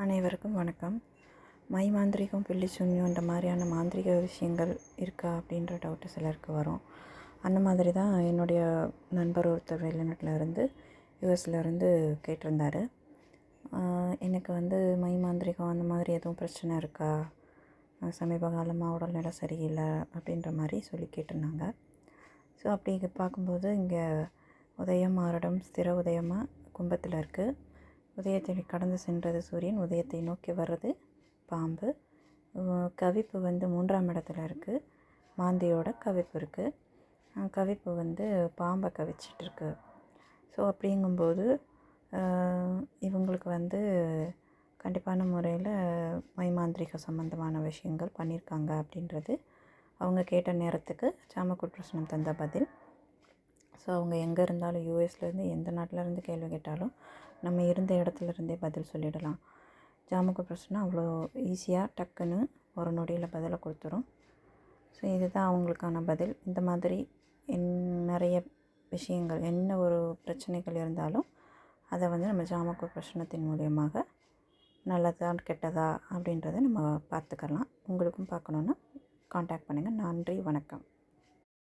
அனைவருக்கும் வணக்கம். மாந்திரீகம், பில்லி சூன்யம் இந்த மாதிரியான மாந்திரீக விஷயங்கள் இருக்கா அப்படின்ற டவுட்டு சிலருக்கு வரும். அந்த மாதிரி தான் என்னுடைய நண்பர் ஒருத்தர் வெளிநாட்டில் இருந்து யூஎஸ்லேருந்து கேட்டிருந்தார். எனக்கு மாந்திரீகம் அந்த மாதிரி எதுவும் பிரச்சனை இருக்கா, சமீப காலமாக உடல்நிலை சரியில்லை அப்படின்ற மாதிரி சொல்லி கேட்டிருந்தாங்க. ஸோ அப்படி பார்க்கும்போது இங்கே உதயம் ஆரடம் ஸ்திர உதயமாக கும்பத்தில் இருக்குது. உதயத்தை கடந்து சென்றது சூரியன், உதயத்தை நோக்கி வர்றது பாம்பு. கவிப்பு 3ஆம் இடத்துல இருக்குது. மாந்தியோட கவிப்பு இருக்குது. கவிப்பு பாம்பை கவிச்சிட்ருக்கு. ஸோ அப்படிங்கும்போது இவங்களுக்கு கண்டிப்பான முறையில் மாந்திரீக சம்மந்தமான விஷயங்கள் பண்ணியிருக்காங்க அப்படின்றது அவங்க கேட்ட நேரத்துக்கு சாமக்கூட் பிரசனம் தந்த பதில். ஸோ அவங்க எங்கே இருந்தாலும் யூஎஸ்லேருந்து எந்த நாட்டிலேருந்து கேள்வி கேட்டாலும் நம்ம இருந்த இடத்துல இருந்தே பதில் சொல்லிடலாம். ஜாமக்கூட் பிரசனம் அவ்வளோ ஈஸியாக டக்குன்னு ஒரு நொடியில் பதிலை கொடுத்துரும். ஸோ இதுதான் அவங்களுக்கான பதில். இந்த மாதிரி நிறைய விஷயங்கள், என்ன ஒரு பிரச்சனைகள் இருந்தாலும் அதை நம்ம ஜாமக்கூட் பிரசனத்தின் மூலியமாக நல்லதா கெட்டதா அப்படின்றத நம்ம பார்த்துக்கலாம். உங்களுக்கும் பார்க்கணுன்னா காண்டாக்ட் பண்ணுங்கள். நன்றி, வணக்கம்.